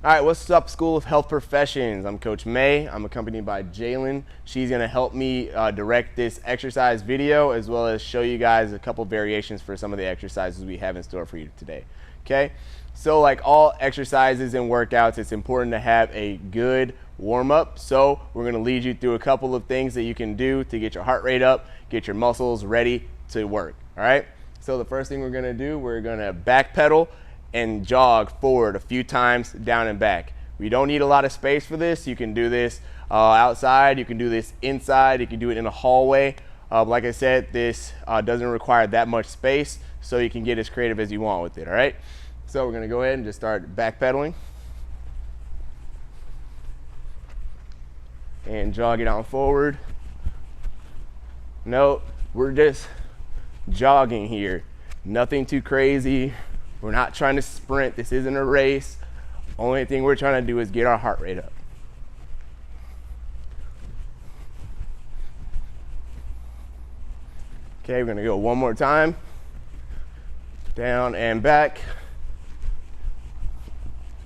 All right, what's up, School of Health Professions? I'm Coach May. I'm accompanied by Jalen. She's gonna help me direct this exercise video, as well as show you guys a couple variations for some of the exercises we have in store for you today. Okay, so like all exercises and workouts, it's important to have a good warm-up. So we're gonna lead you through a couple of things that you can do to get your heart rate up, get your muscles ready to work, all right? So the first thing we're gonna do, we're gonna backpedal and jog forward a few times down and back. We don't need a lot of space for this. You can do this outside, you can do this inside, you can do it in a hallway. Like I said, this doesn't require that much space, so you can get as creative as you want with it, all right? So we're gonna go ahead and just start backpedaling and jog it on forward. No, we're just jogging here. Nothing too crazy. We're not trying to sprint. This isn't a race. Only thing we're trying to do is get our heart rate up. Okay, we're gonna go one more time. Down and back.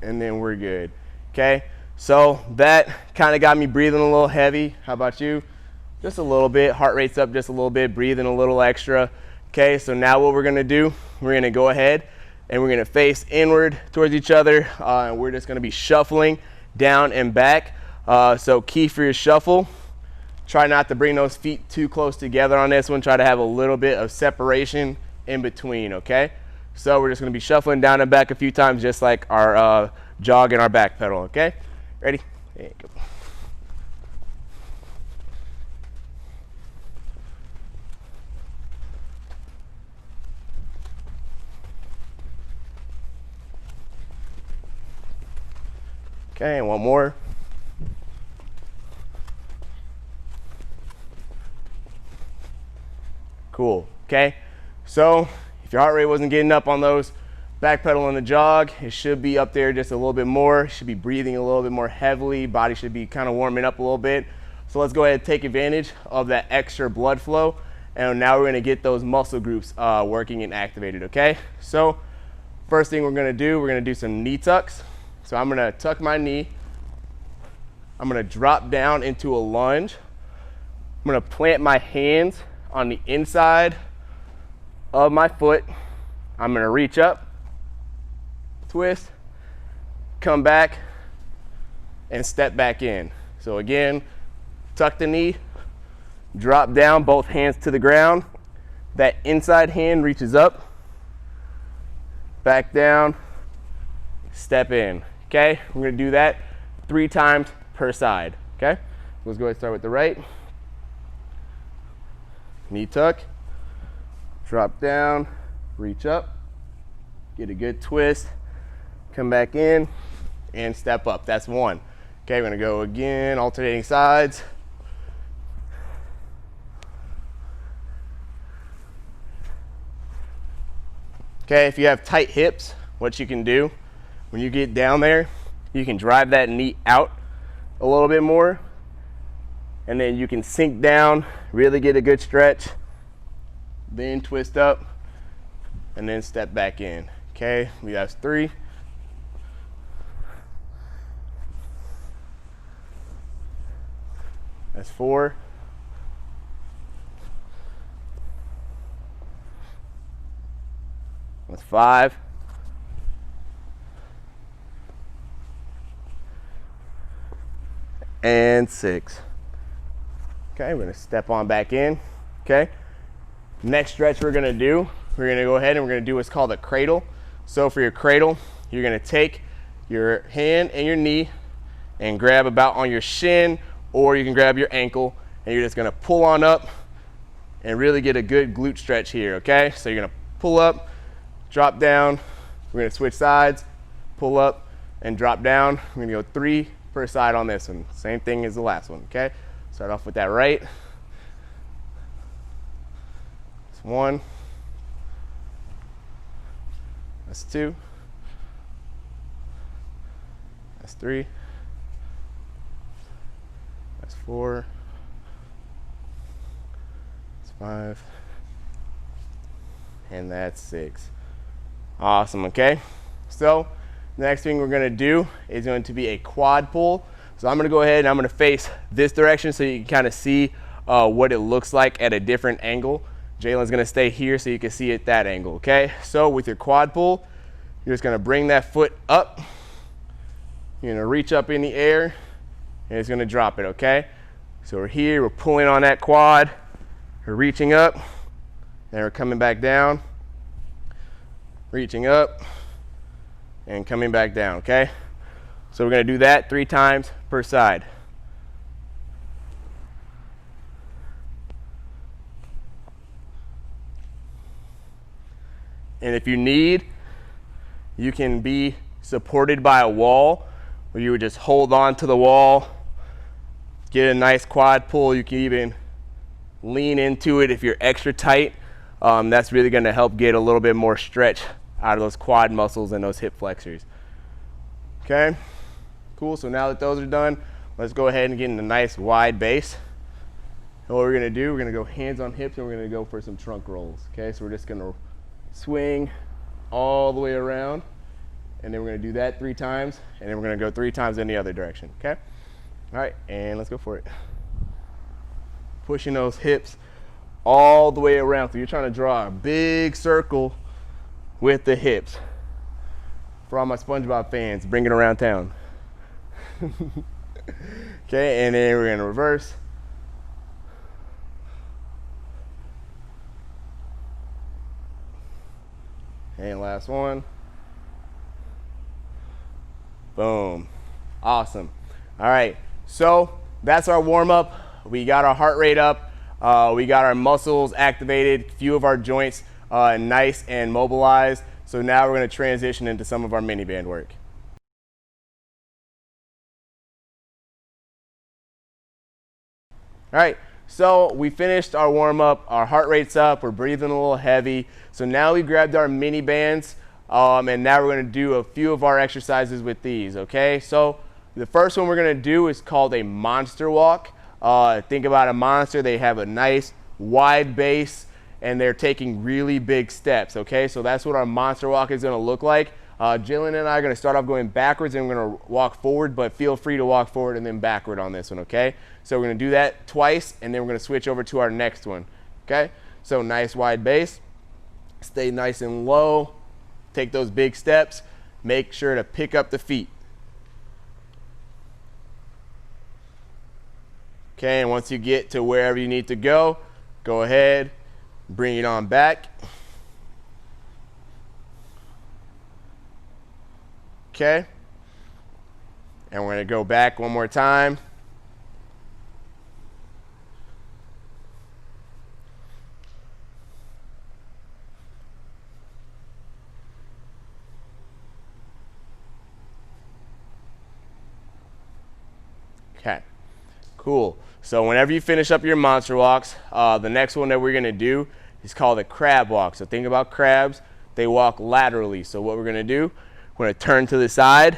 And then we're good. Okay, so that kind of got me breathing a little heavy. How about you? Just a little bit. Heart rate's up just a little bit, breathing a little extra. Okay, so now what we're gonna do, we're gonna go ahead and we're gonna face inward towards each other, and we're just gonna be shuffling down and back. So key for your shuffle, try not to bring those feet too close together on this one. Try to have a little bit of separation in between, okay? So we're just gonna be shuffling down and back a few times, just like our jog and our back pedal, okay? Ready? There you go. Okay, and one more. Cool, okay? So if your heart rate wasn't getting up on those backpedal and the jog, it should be up there just a little bit more. You should be breathing a little bit more heavily. Body should be kind of warming up a little bit. So let's go ahead and take advantage of that extra blood flow. And now we're gonna get those muscle groups working and activated, okay? So first thing we're gonna do some knee tucks. So I'm gonna tuck my knee. I'm gonna drop down into a lunge. I'm gonna plant my hands on the inside of my foot. I'm gonna reach up, twist, come back, and step back in. So again, tuck the knee, drop down, both hands to the ground. That inside hand reaches up, back down, step in. Okay, we're gonna do that 3 times per side, okay? Let's go ahead and start with the right. Knee tuck, drop down, reach up, get a good twist, come back in, and step up. That's 1. Okay, we're gonna go again, alternating sides. Okay, if you have tight hips, what you can do, when you get down there, you can drive that knee out a little bit more, and then you can sink down, really get a good stretch, then twist up, and then step back in. Okay, we have 3. That's 4. That's 5. And 6. Okay, we're gonna step on back in, okay? Next stretch we're gonna do, we're gonna go ahead and we're gonna do what's called a cradle. So for your cradle, you're gonna take your hand and your knee and grab about on your shin, or you can grab your ankle, and you're just gonna pull on up and really get a good glute stretch here, okay? So you're gonna pull up, drop down, we're gonna switch sides, pull up and drop down. We're gonna go 3 per side on this one. Same thing as the last one, okay? Start off with that right. That's 1. That's 2. That's 3. That's 4. That's 5. And that's 6. Awesome, okay? So The next thing we're gonna do is going to be a quad pull. So I'm gonna go ahead and I'm gonna face this direction so you can kind of see what it looks like at a different angle. Jalen's gonna stay here so you can see it that angle, okay? So with your quad pull, you're just gonna bring that foot up. You're gonna reach up in the air and it's gonna drop it, okay? So we're here, we're pulling on that quad, we're reaching up, and we're coming back down, reaching up, and coming back down, okay? So we're gonna do that 3 times per side. And if you need, you can be supported by a wall, where you would just hold on to the wall, get a nice quad pull. You can even lean into it if you're extra tight. That's really gonna help get a little bit more stretch out of those quad muscles and those hip flexors. Okay, cool. So now that those are done, let's go ahead and get in a nice wide base. And what we're gonna do, we're gonna go hands on hips and we're gonna go for some trunk rolls. Okay, so we're just gonna swing all the way around, and then we're gonna do that 3 times, and then we're gonna go 3 times in the other direction, okay? All right, and let's go for it. Pushing those hips all the way around. So you're trying to draw a big circle with the hips. For all my SpongeBob fans, bring it around town. Okay, and then we're gonna reverse. And last one. Boom. Awesome. All right, so that's our warm up. We got our heart rate up. We got our muscles activated, few of our joints nice and mobilized. So now we're gonna transition into some of our mini band work. All right, so we finished our warm up, our heart rate's up, we're breathing a little heavy. So now we grabbed our mini bands and now we're gonna do a few of our exercises with these, okay? So the first one we're gonna do is called a monster walk. Think about a monster, they have a nice wide base and they're taking really big steps, okay? So that's what our monster walk is gonna look like. Jalen and I are gonna start off going backwards and we're gonna walk forward, but feel free to walk forward and then backward on this one, okay? So we're gonna do that twice and then we're gonna switch over to our next one, okay? So nice wide base, stay nice and low, take those big steps, make sure to pick up the feet. Okay, and once you get to wherever you need to go ahead, bring it on back. Okay, and we're gonna go back one more time. Okay, cool. So whenever you finish up your monster walks, the next one that we're gonna do is called a crab walk. So think about crabs, they walk laterally. So what we're gonna do, we're gonna turn to the side,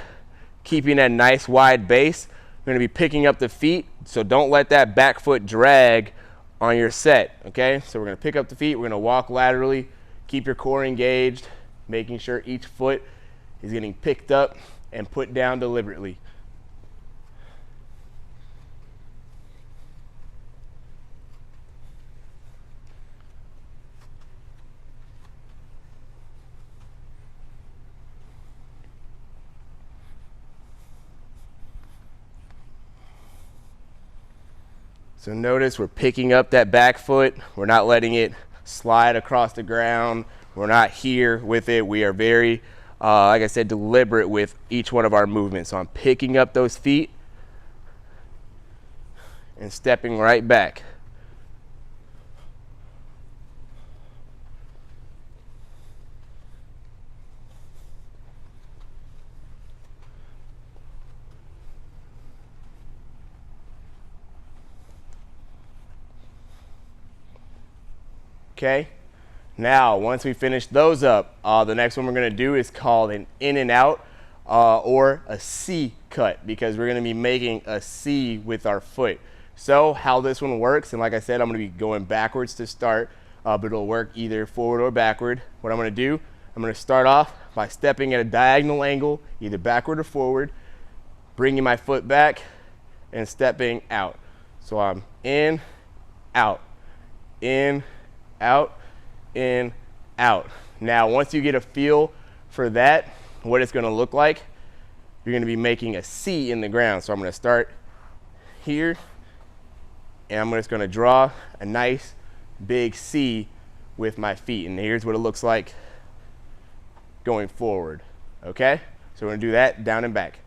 keeping that nice wide base. We're gonna be picking up the feet, so don't let that back foot drag on your set, okay? So we're gonna pick up the feet, we're gonna walk laterally, keep your core engaged, making sure each foot is getting picked up and put down deliberately. So notice we're picking up that back foot. We're not letting it slide across the ground. We're not here with it. We are very, like I said, deliberate with each one of our movements. So I'm picking up those feet and stepping right back. Okay, now once we finish those up, the next one we're gonna do is called an in and out or a C cut, because we're gonna be making a C with our foot. So how this one works, and like I said, I'm gonna be going backwards to start, but it'll work either forward or backward. What I'm gonna do, I'm going to start off by stepping at a diagonal angle, either backward or forward, bringing my foot back and stepping out. So I'm in, out, in, out, in, out. Now, once you get a feel for that, what it's going to look like, you're going to be making a C in the ground. So I'm going to start here, and I'm just going to draw a nice big C with my feet. And here's what it looks like going forward. Okay? So we're going to do that down and back.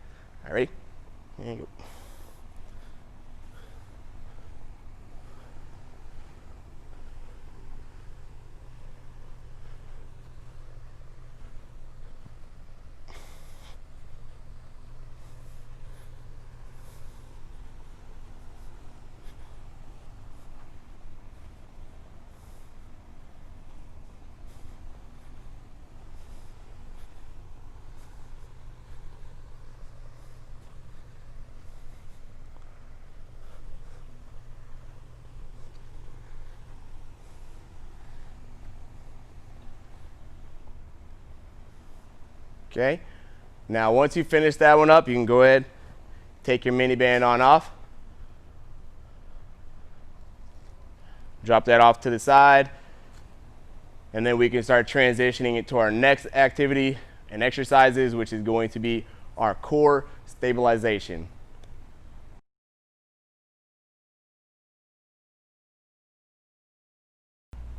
All right? There you go. Okay, now once you finish that one up, you can go ahead, take your mini band on off, drop that off to the side, and then we can start transitioning it to our next activity and exercises, which is going to be our core stabilization.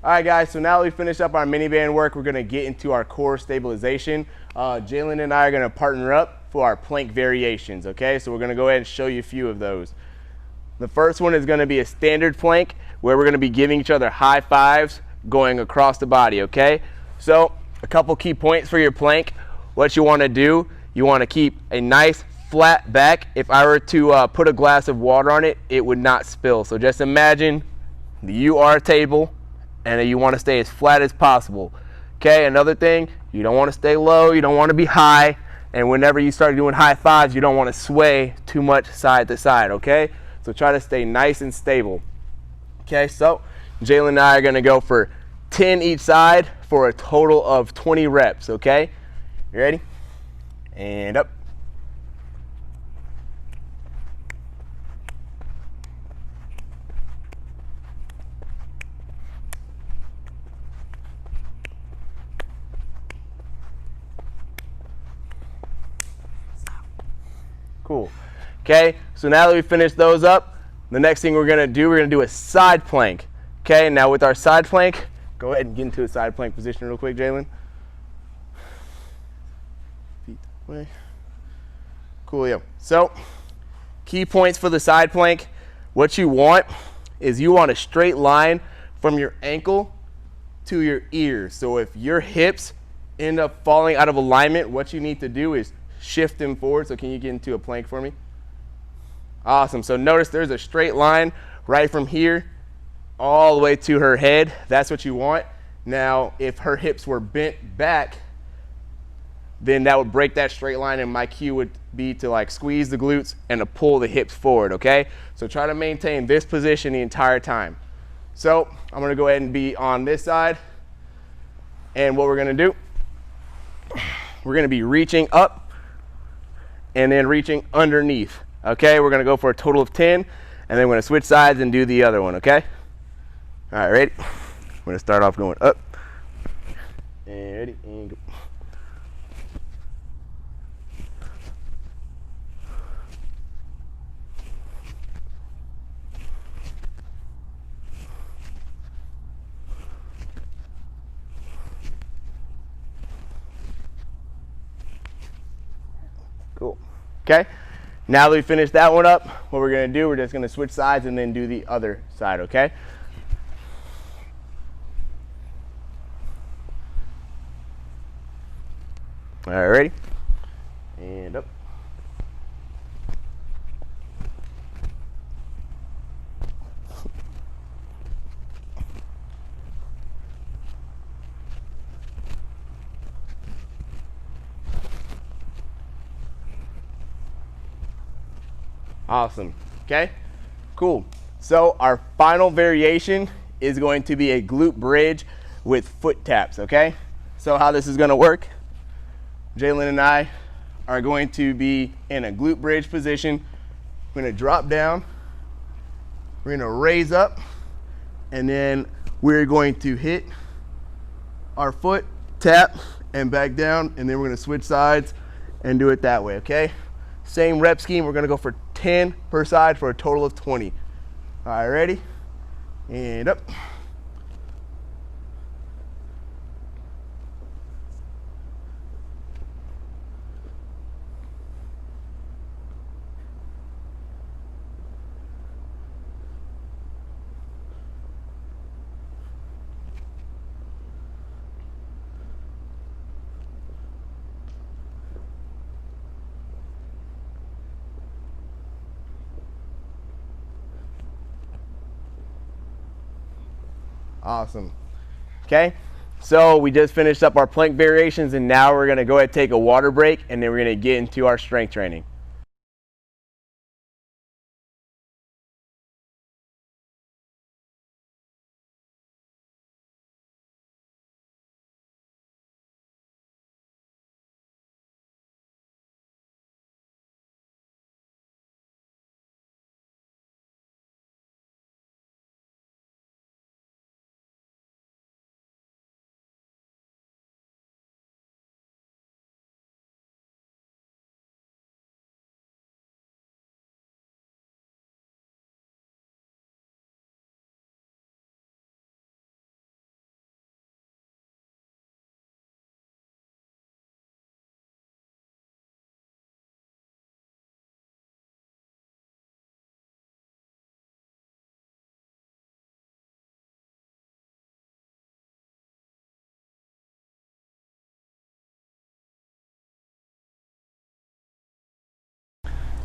All right, guys, so now that we finished up our mini band work, we're going to get into our core stabilization. Jalen and I are going to partner up for our plank variations, okay? So we're going to go ahead and show you a few of those. The first one is going to be a standard plank where we're going to be giving each other high fives going across the body, okay? So a couple key points for your plank. What you want to do, you want to keep a nice flat back. If I were to put a glass of water on it, it would not spill. So just imagine you are a table, and you want to stay as flat as possible. Okay, another thing, you don't want to stay low, you don't want to be high, and whenever you start doing high fives, you don't want to sway too much side to side, okay? So try to stay nice and stable. Okay, so Jalen and I are going to go for 10 each side for a total of 20 reps, okay? You ready? And up. Cool. Okay, so now that we finished those up, the next thing we're going to do a side plank. Okay, now with our side plank, go ahead and get into a side plank position real quick, Jalen. Feet away. Coolio. So, key points for the side plank. What you want is you want a straight line from your ankle to your ears. So if your hips end up falling out of alignment, what you need to do is shift them forward. So can you get into a plank for me? Awesome. So notice there's a straight line right from here all the way to her head. That's what you want. Now, if her hips were bent back, then that would break that straight line, and my cue would be to like squeeze the glutes and to pull the hips forward, okay? So try to maintain this position the entire time. So I'm gonna go ahead and be on this side, and what we're gonna do, we're gonna be reaching up and then reaching underneath, okay? We're gonna go for a total of 10, and then we're gonna switch sides and do the other one, okay? All right, ready? We're gonna start off going up, and ready, and go. Cool. Okay, now that we finished that one up, what we're going to do, we're just going to switch sides and then do the other side, okay? All right, ready? And up. Awesome. Okay, cool. So our final variation is going to be a glute bridge with foot taps, okay? So how this is going to work, Jalen and I are going to be in a glute bridge position. We're going to drop down, we're going to raise up, and then we're going to hit our foot, tap, and back down, and then we're going to switch sides and do it that way, okay? Same rep scheme, we're going to go for 10 per side for a total of 20. All right, ready? And up. Awesome. Okay, so we just finished up our plank variations, and now we're gonna go ahead and take a water break, and then we're gonna get into our strength training.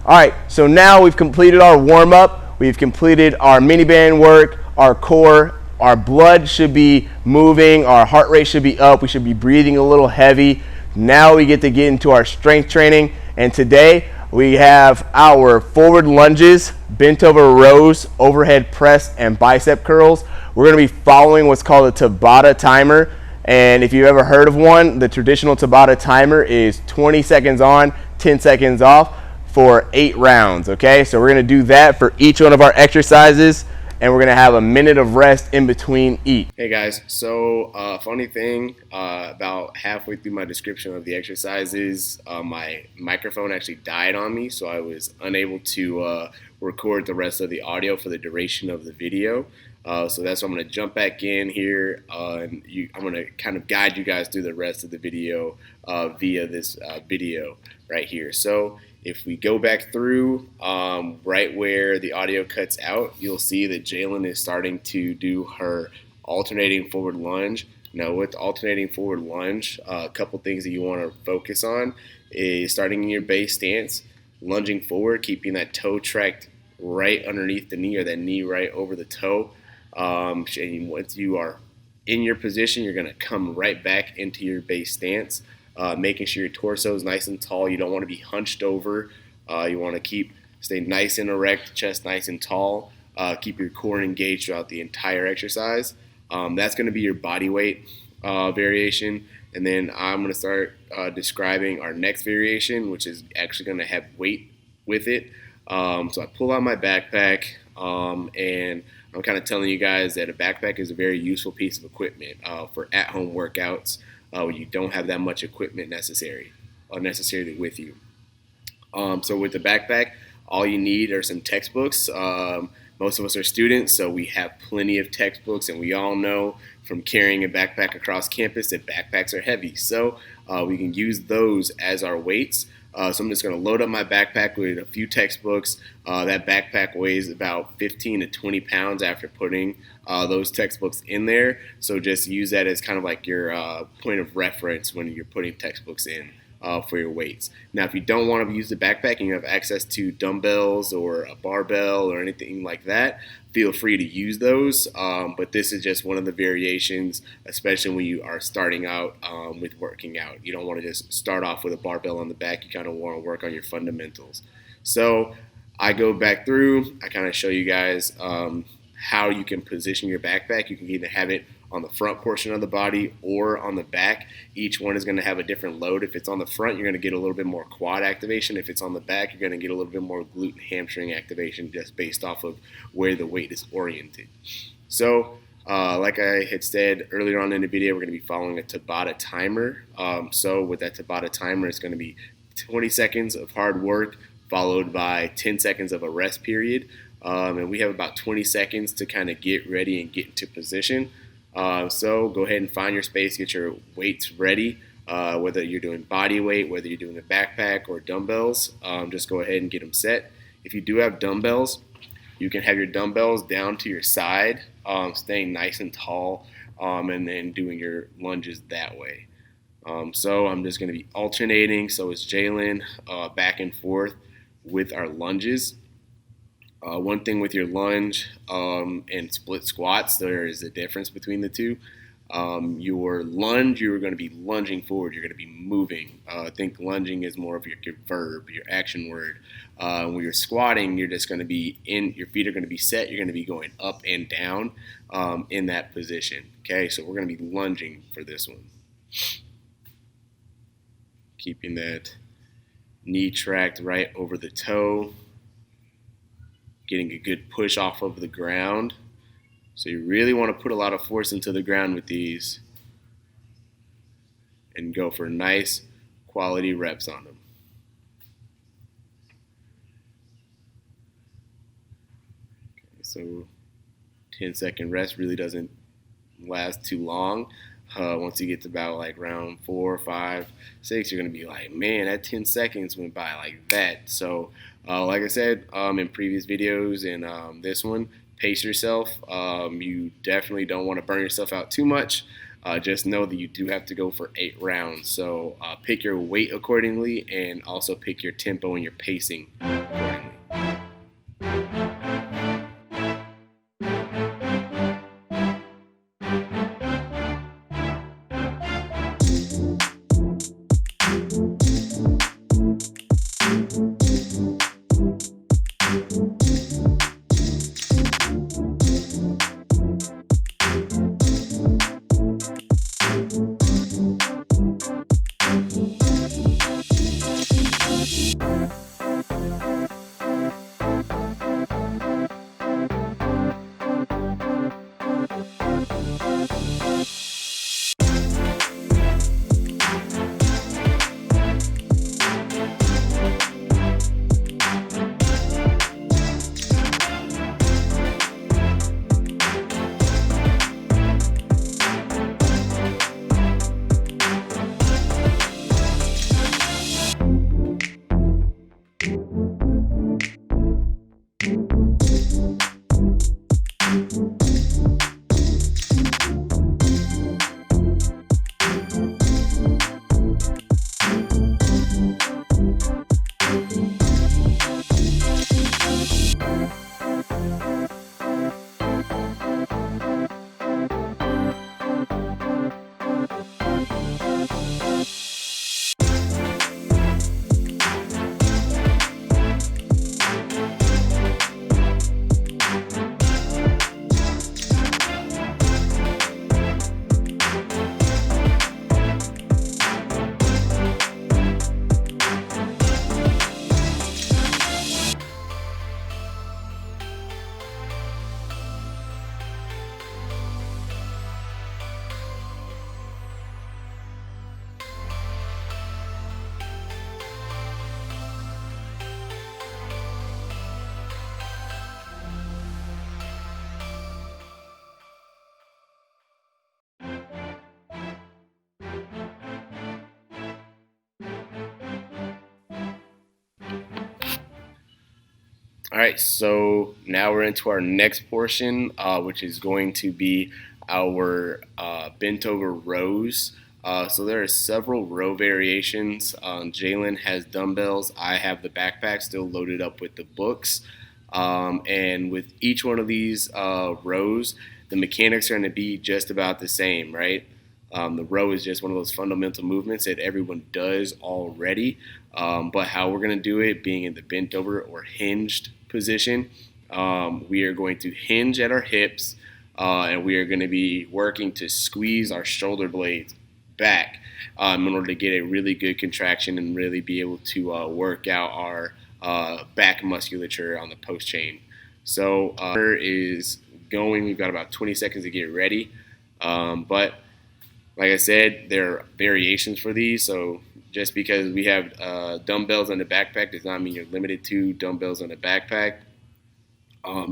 All right, so now we've completed our warm up, we've completed our mini band work, our core, our blood should be moving, our heart rate should be up, we should be breathing a little heavy. Now we get to get into our strength training, and today we have our forward lunges, bent over rows, overhead press, and bicep curls. We're gonna be following what's called a Tabata timer. And if you've ever heard of one, the traditional Tabata timer is 20 seconds on, 10 seconds off for 8 rounds, okay? So we're gonna do that for each one of our exercises, and we're gonna have a minute of rest in between each. Hey guys, so funny thing, about halfway through my description of the exercises, my microphone actually died on me, so I was unable to record the rest of the audio for the duration of the video. So that's why I'm going to jump back in here, and I'm going to kind of guide you guys through the rest of the video via this video right here. So if we go back through right where the audio cuts out, you'll see that Jalen is starting to do her alternating forward lunge. Now with alternating forward lunge, a couple things that you want to focus on is starting in your base stance, lunging forward, keeping that toe tracked right underneath the knee, or that knee right over the toe. And once you are in your position, you're going to come right back into your base stance, making sure your torso is nice and tall. You don't want to be hunched over. You want to stay nice and erect, chest nice and tall. Keep your core engaged throughout the entire exercise. That's going to be your body weight variation. And then I'm going to start describing our next variation, which is actually going to have weight with it. So I pull out my backpack, and I'm kind of telling you guys that a backpack is a very useful piece of equipment for at-home workouts when you don't have that much equipment necessarily with you. So with the backpack, all you need are some textbooks. Most of us are students, so we have plenty of textbooks, and we all know from carrying a backpack across campus that backpacks are heavy. So we can use those as our weights. So I'm just going to load up my backpack with a few textbooks. That backpack weighs about 15 to 20 pounds after putting those textbooks in there. So just use that as kind of like your point of reference when you're putting textbooks in for your weights. Now, if you don't want to use the backpack and you have access to dumbbells or a barbell or anything like that, feel free to use those. But this is just one of the variations, especially when you are starting out with working out. You don't want to just start off with a barbell on the back. You kind of want to work on your fundamentals. So I go back through. I kind of show you guys how you can position your backpack. You can either have it on the front portion of the body or on the back. Each one is going to have a different load. If it's on the front, you're going to get a little bit more quad activation. If it's on the back, you're going to get a little bit more glute and hamstring activation just based off of where the weight is oriented. So like I had said earlier on in the video, we're going to be following a Tabata timer. So with that Tabata timer, it's going to be 20 seconds of hard work followed by 10 seconds of a rest period. And we have about 20 seconds to kind of get ready and get into position. So go ahead and find your space, get your weights ready, whether you're doing body weight, whether you're doing a backpack or dumbbells, just go ahead and get them set. If you do have dumbbells, you can have your dumbbells down to your side, staying nice and tall, and then doing your lunges that way. So I'm just going to be alternating, so is Jalen, back and forth with our lunges. One thing with your lunge and split squats, there is a difference between the two. Your lunge, you're going to be lunging forward. You're going to be moving. I think lunging is more of your verb, your action word. When you're squatting, you're just going to be your feet are going to be set. You're going to be going up and down in that position. Okay, so we're going to be lunging for this one. Keeping that knee tracked right over the toe. Getting a good push off of the ground. So you really want to put a lot of force into the ground with these and go for nice quality reps on them. Okay, so 10-second rest really doesn't last too long. Once you get to about like round 4, 5, 6, you're going to be like, man, that 10 seconds went by like that. So like I said in previous videos and this one, pace yourself. You definitely don't want to burn yourself out too much. Just know that you do have to go for 8 rounds. So pick your weight accordingly and also pick your tempo and your pacing accordingly. All right, so now we're into our next portion, which is going to be our bent over rows. So there are several row variations. Jalen has dumbbells. I have the backpack still loaded up with the books. And with each one of these rows, the mechanics are going to be just about the same, right? The row is just one of those fundamental movements that everyone does already. But how we're going to do it, being in the bent over or hinged position, we are going to hinge at our hips. and we are going to be working to squeeze our shoulder blades back in order to get a really good contraction and really be able to work out our back musculature on the post chain. So is going. We've got about 20 seconds to get ready, but like I said, there are variations for these. So just because we have dumbbells on the backpack does not mean you're limited to dumbbells on the backpack.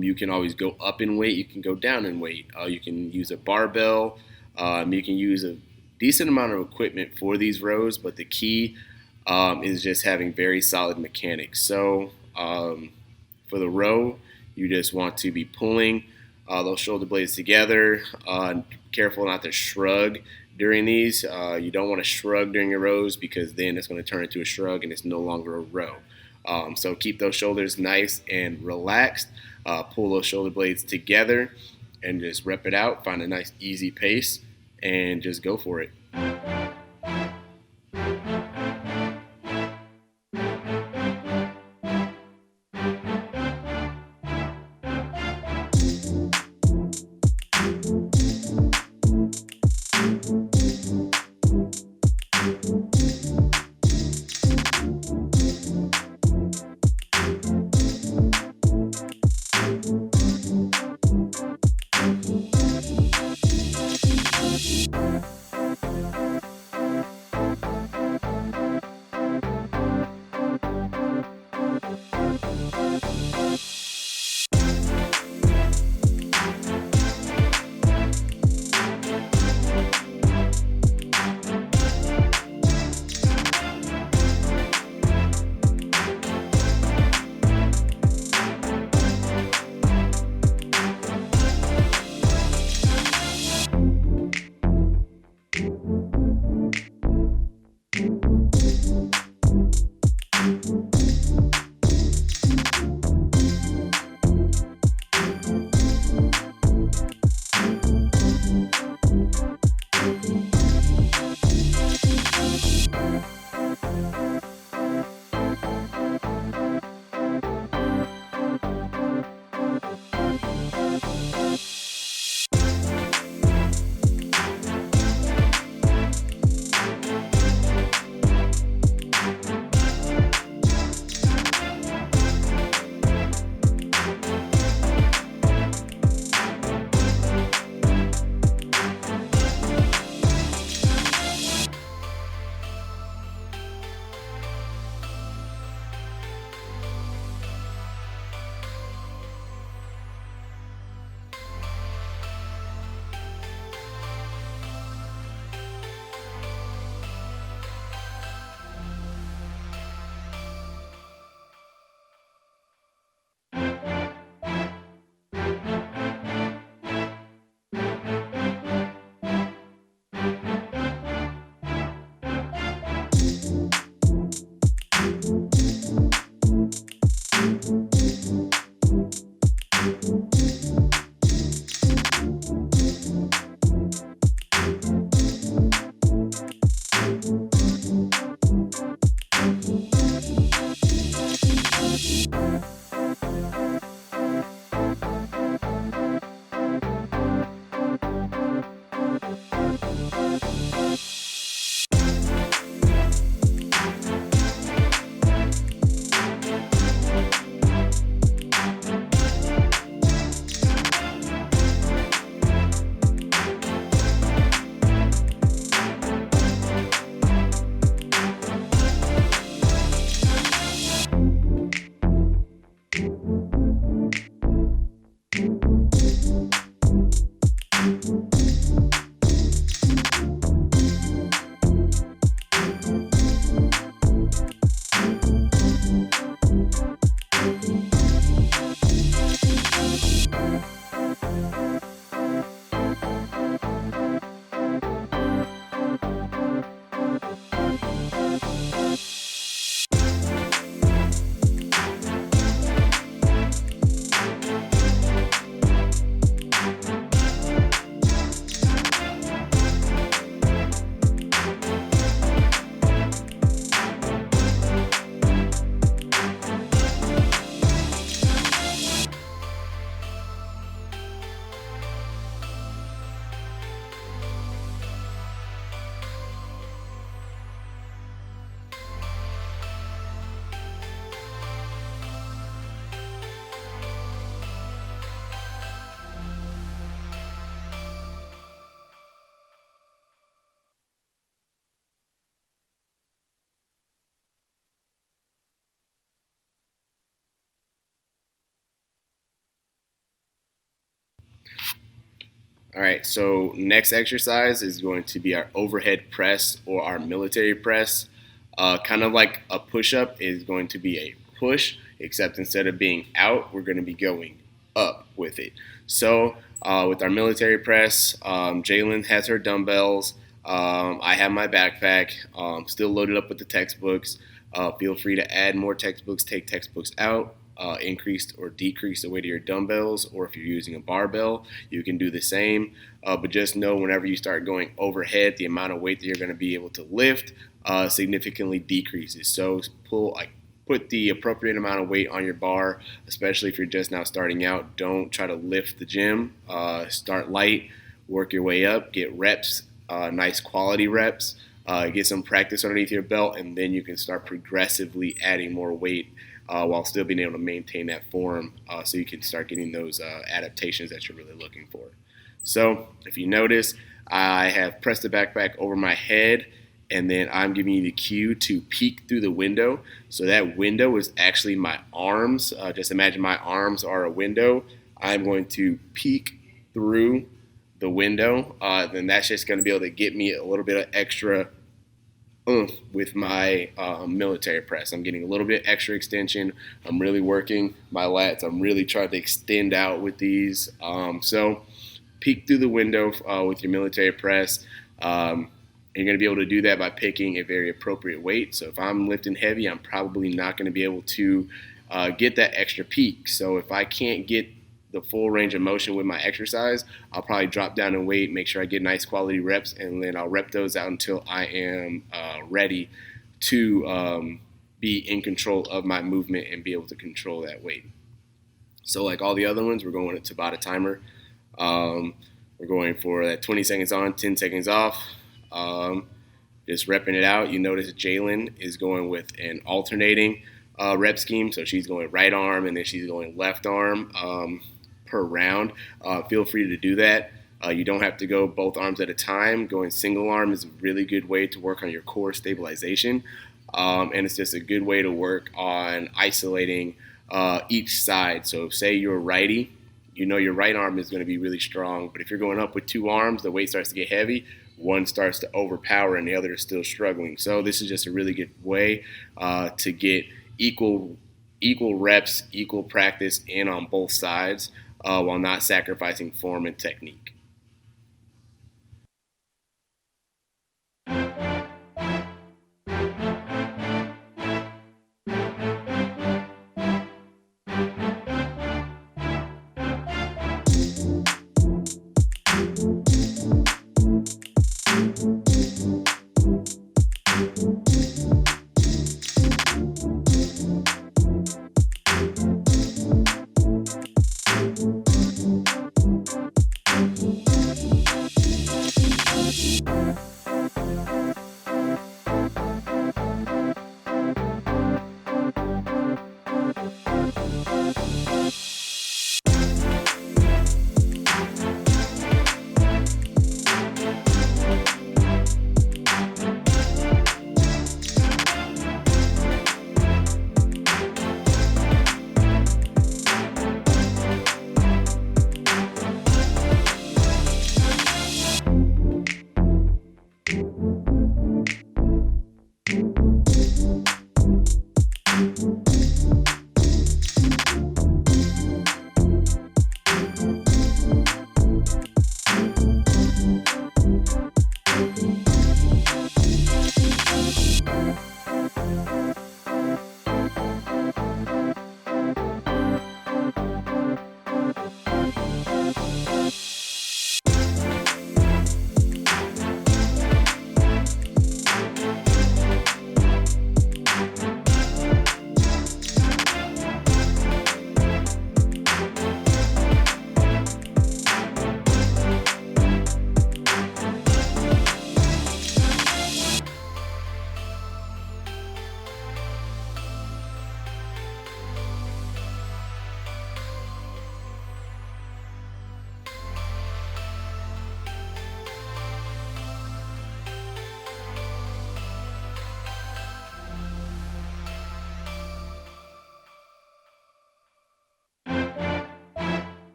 You can always go up in weight. You can go down in weight. You can use a barbell. You can use a decent amount of equipment for these rows, but the key is just having very solid mechanics. So for the row, you just want to be pulling those shoulder blades together. Careful not to shrug during these. You don't want to shrug during your rows because then it's going to turn into a shrug and it's no longer a row. So keep those shoulders nice and relaxed. Pull those shoulder blades together and just rep it out. Find a nice easy pace and just go for it. All right, so next exercise is going to be our overhead press or our military press. Kind of like a push-up is going to be a push, except instead of being out, we're going to be going up with it. So with our military press, Jalen has her dumbbells. I have my backpack, still loaded up with the textbooks. Feel free to add more textbooks, take textbooks out. Increase or decrease the weight of your dumbbells, or if you're using a barbell, you can do the same. But just know whenever you start going overhead, the amount of weight that you're going to be able to lift significantly decreases. So put the appropriate amount of weight on your bar, especially if you're just now starting out. Don't try to lift the gym. Start light, work your way up, get reps, nice quality reps, get some practice underneath your belt, and then you can start progressively adding more weight while still being able to maintain that form, so you can start getting those adaptations that you're really looking for. So if you notice, I have pressed the backpack over my head, and then I'm giving you the cue to peek through the window. So that window is actually my arms. Just imagine my arms are a window. I'm going to peek through the window. Then that's just going to be able to get me a little bit of extra oomph with my military press. I'm getting a little bit extra extension. I'm really working my lats. I'm really trying to extend out with these. So peek through the window with your military press. You're going to be able to do that by picking a very appropriate weight. So if I'm lifting heavy, I'm probably not going to be able to get that extra peak. So if I can't get the full range of motion with my exercise, I'll probably drop down in weight, make sure I get nice quality reps, and then I'll rep those out until I am ready to be in control of my movement and be able to control that weight. So like all the other ones, we're going to Tabata timer. We're going for that 20 seconds on, 10 seconds off. Just repping it out. You notice Jalen is going with an alternating rep scheme. So she's going right arm and then she's going left arm per round. Feel free to do that. You don't have to go both arms at a time. Going single arm is a really good way to work on your core stabilization. And it's just a good way to work on isolating each side. So say you're a righty, you know your right arm is going to be really strong. But if you're going up with two arms, the weight starts to get heavy. One starts to overpower and the other is still struggling. So this is just a really good way to get equal reps, equal practice in on both sides while not sacrificing form and technique.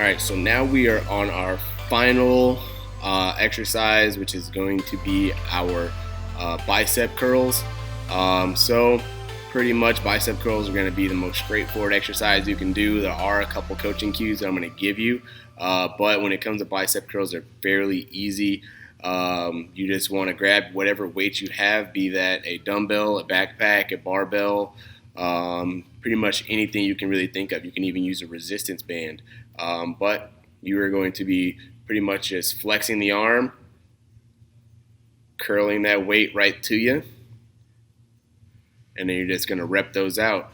right, so now we are on our final exercise, which is going to be our bicep curls. So pretty much bicep curls are going to be the most straightforward exercise you can do. There are a couple coaching cues that I'm going to give you, but when it comes to bicep curls, they're fairly easy. You just want to grab whatever weight you have, be that a dumbbell, a backpack, a barbell, pretty much anything you can really think of. You can even use a resistance band, but you are going to be pretty much just flexing the arm, curling that weight right to you, and then you're just going to rep those out.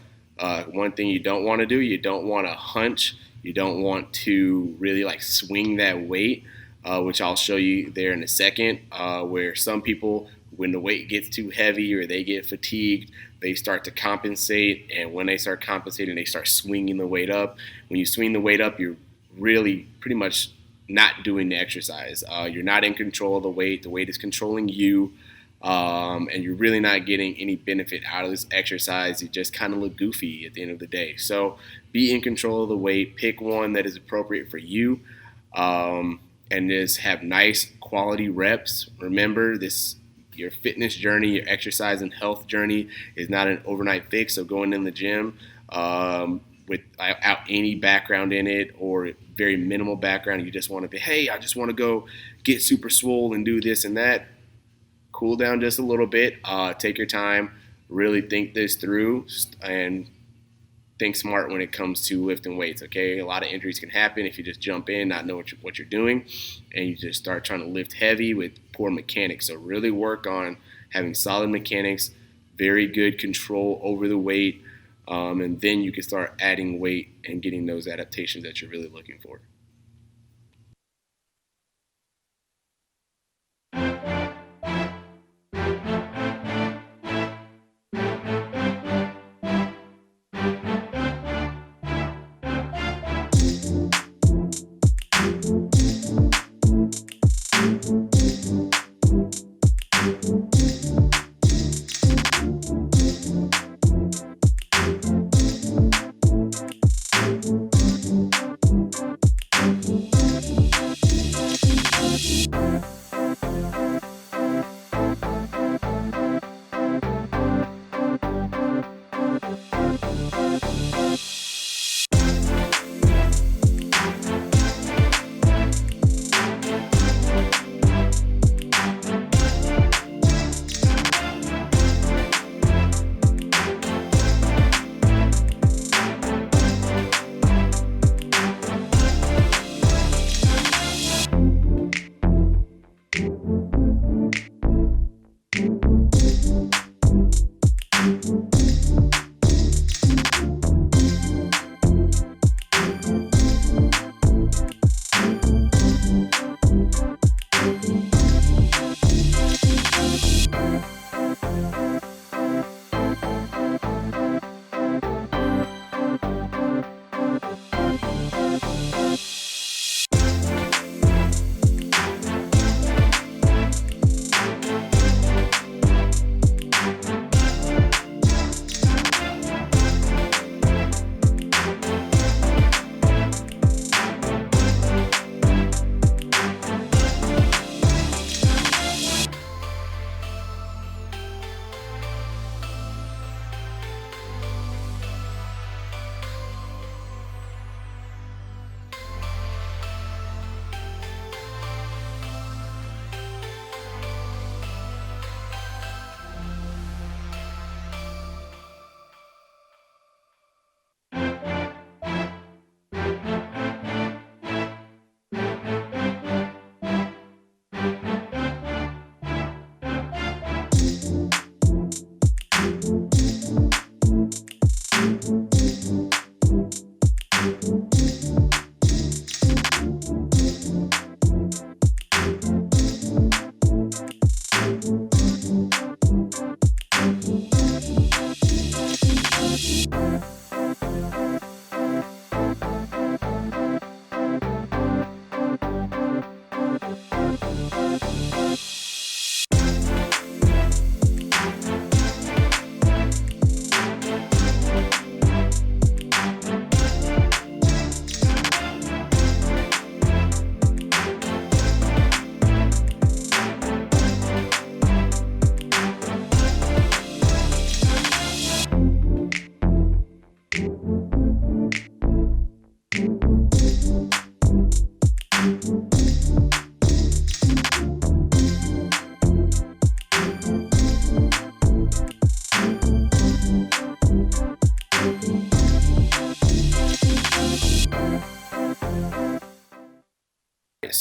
One thing you don't want to do, you don't want to hunch, you don't want to really like swing that weight, which I'll show you there in a second, where some people, when the weight gets too heavy or they get fatigued, they start to compensate, and when they start compensating, they start swinging the weight up. When you swing the weight up, you're really pretty much not doing the exercise. You're not in control of the weight is controlling you, and you're really not getting any benefit out of this exercise. You just kind of look goofy at the end of the day. So be in control of the weight, pick one that is appropriate for you, and just have nice quality reps. Remember, your fitness journey, your exercise and health journey is not an overnight fix. So going in the gym without any background in it or very minimal background, you just want to be, hey, I just want to go get super swole and do this and that. Cool down just a little bit. Take your time. Really think this through and think smart when it comes to lifting weights, okay? A lot of injuries can happen if you just jump in, not know what you're doing, and you just start trying to lift heavy with poor mechanics. So really work on having solid mechanics, very good control over the weight, and then you can start adding weight and getting those adaptations that you're really looking for.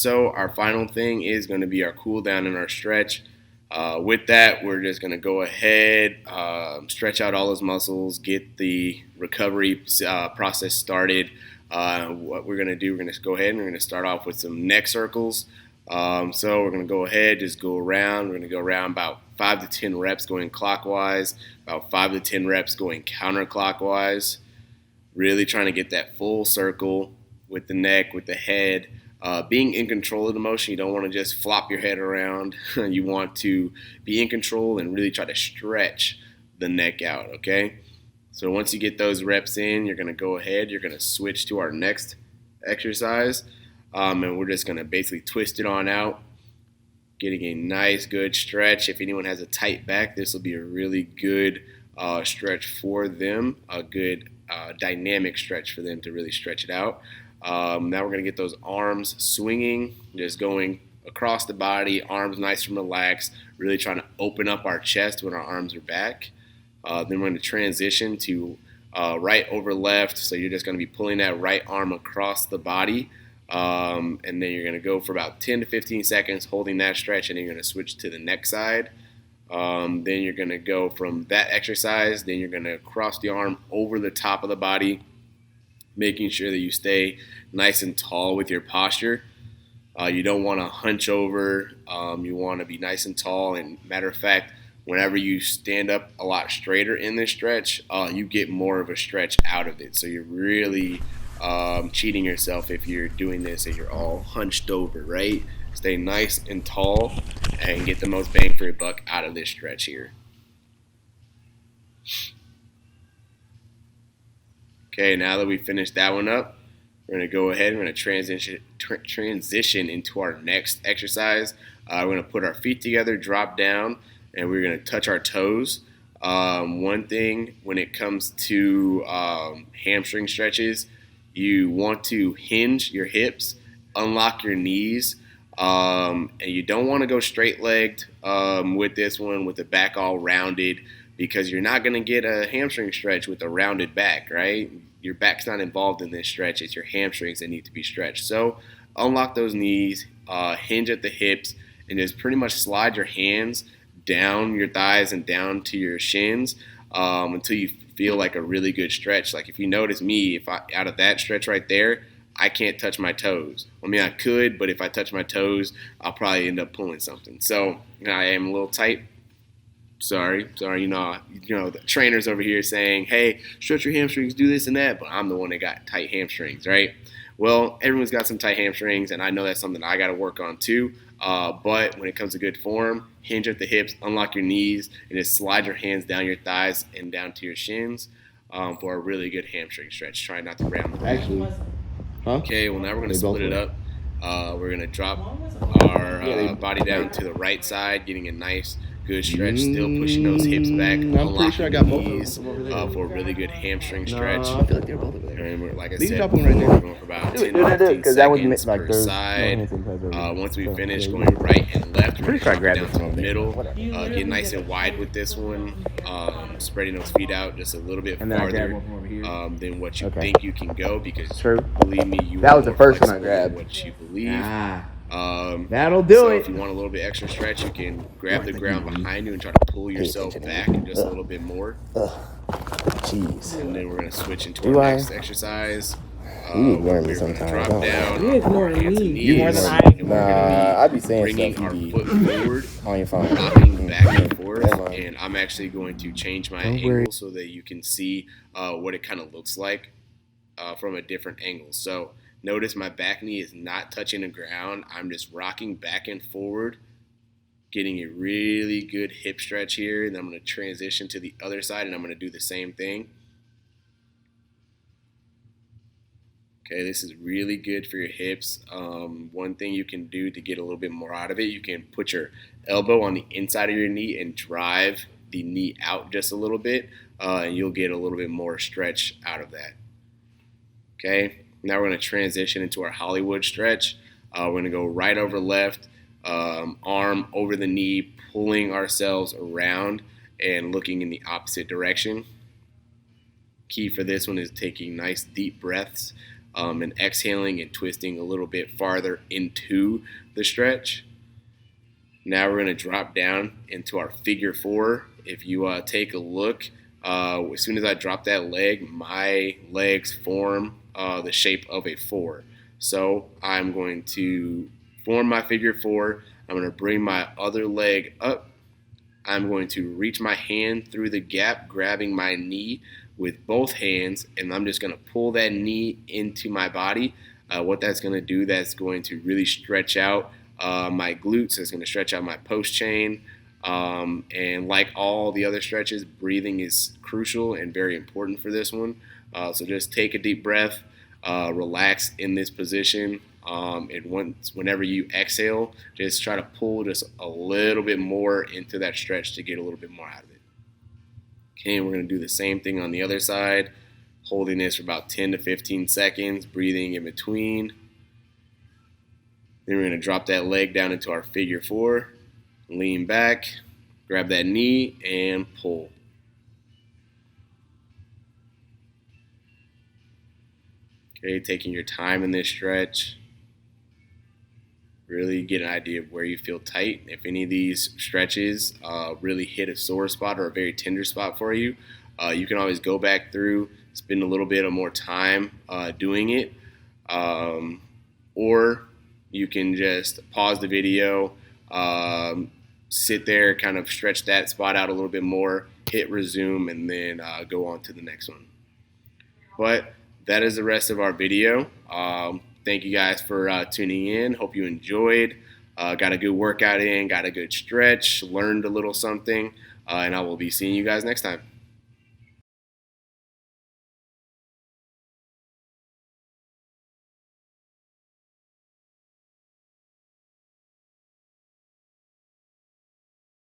So our final thing is going to be our cool down and our stretch. With that, we're just going to go ahead, stretch out all those muscles, get the recovery process started. What we're going to do, we're going to go ahead and we're going to start off with some neck circles. So we're going to go ahead, just go around. We're going to go around about 5 to 10 reps going clockwise, about 5 to 10 reps going counterclockwise. Really trying to get that full circle with the neck, with the head. Being in control of the motion, you don't want to just flop your head around. You want to be in control and really try to stretch the neck out, okay? So once you get those reps in, you're going to go ahead, you're going to switch to our next exercise, and we're just going to basically twist it on out, getting a nice, good stretch. If anyone has a tight back, this will be a really good stretch for them, a good dynamic stretch for them to really stretch it out. Now we're going to get those arms swinging, just going across the body, arms nice and relaxed, really trying to open up our chest when our arms are back. Then we're going to transition to right over left, so you're just going to be pulling that right arm across the body, and then you're going to go for about 10 to 15 seconds holding that stretch, and then you're going to switch to the next side. Then you're going to go from that exercise, then you're going to cross the arm over the top of the body, making sure that you stay nice and tall with your posture. You don't want to hunch over. You want to be nice and tall. And matter of fact, whenever you stand up a lot straighter in this stretch, you get more of a stretch out of it. So you're really cheating yourself if you're doing this and you're all hunched over, right? Stay nice and tall and get the most bang for your buck out of this stretch here. Okay, now that we finished that one up, we're going to go ahead and we're going to transition into our next exercise. We're going to put our feet together, drop down, and we're going to touch our toes. One thing when it comes to hamstring stretches, you want to hinge your hips, unlock your knees, and you don't want to go straight-legged with this one with the back all rounded, because you're not going to get a hamstring stretch with a rounded back, right? Your back's not involved in this stretch. It's your hamstrings that need to be stretched. So unlock those knees, hinge at the hips, and just pretty much slide your hands down your thighs and down to your shins until you feel like a really good stretch. Like if you notice me, out of that stretch right there, I can't touch my toes. I mean, I could, but if I touch my toes, I'll probably end up pulling something. So I am a little tight. Sorry, you know, the trainer's over here saying, hey, stretch your hamstrings, do this and that, but I'm the one that got tight hamstrings, right? Well, everyone's got some tight hamstrings, and I know that's something I got to work on too, but when it comes to good form, hinge at the hips, unlock your knees, and just slide your hands down your thighs and down to your shins for a really good hamstring stretch. Try not to round the back. Actually, Okay, well, now we're going to split it up. We're going to drop our body down to the right side, getting a nice good stretch, still pushing those hips back, I'm pretty sure I got both knees of them over there. for a really good hamstring stretch. I feel like they're both over there. And we're, like I These said, drop them right there. we're going for about 10 to 15 seconds like per side. Once we finish going right and left, we're pretty sure I going grabbed down this to the one. middle. Get nice and wide with this one, spreading those feet out just a little bit And then I grabbed farther one from over here. than what you Okay. think you can go, because True. believe me, you That are was the more first one I flexible grabbed. than what you believe. That'll do So it. if you want a little bit extra stretch, you can grab the ground behind you and try to pull yourself back just a little bit more. Jeez. And then we're going to switch into our next exercise. You ignore me We're going to sometimes, drop don't you? down You on our ignoring hands and me. knees. You more than I and we're gonna Nah, I be saying bringing stuff. our You foot be forward, on your phone. rocking back and forth, Never mind. and I'm actually going to change my Don't angle worry. so that you can see what it kind of looks like from a different angle. So notice my back knee is not touching the ground. I'm just rocking back and forward, getting a really good hip stretch here. And I'm going to transition to the other side, and I'm going to do the same thing. Okay, this is really good for your hips. One thing you can do to get a little bit more out of it, you can put your elbow on the inside of your knee and drive the knee out just a little bit, and you'll get a little bit more stretch out of that. Okay, now we're going to transition into our Hollywood stretch. We're going to go right over left, arm over the knee, pulling ourselves around and looking in the opposite direction. Key for this one is taking nice deep breaths. and exhaling and twisting a little bit farther into the stretch. Now we're going to drop down into our figure 4. If you take a look, as soon as I drop that leg, my legs form the shape of a 4. So I'm going to form my figure 4. I'm going to bring my other leg up. I'm going to reach my hand through the gap, grabbing my knee with both hands, and I'm just going to pull that knee into my body. What that's going to do, that's going to really stretch out my glutes. It's going to stretch out my post chain. And like all the other stretches, breathing is crucial and very important for this one. So just take a deep breath, relax in this position. And whenever you exhale, just try to pull just a little bit more into that stretch to get a little bit more out of it. Okay, and we're going to do the same thing on the other side, holding this for about 10 to 15 seconds, breathing in between. Then we're going to drop that leg down into our figure 4, lean back, grab that knee, and pull. Okay, taking your time in this stretch. Really get an idea of where you feel tight. If any of these stretches really hit a sore spot or a very tender spot for you, you can always go back through, spend a little bit of more time doing it, or you can just pause the video, sit there, kind of stretch that spot out a little bit more, hit resume, and then go on to the next one. But that is the rest of our video. Thank you guys for tuning in. Hope you enjoyed. Got a good workout in, got a good stretch, learned a little something, and I will be seeing you guys next time.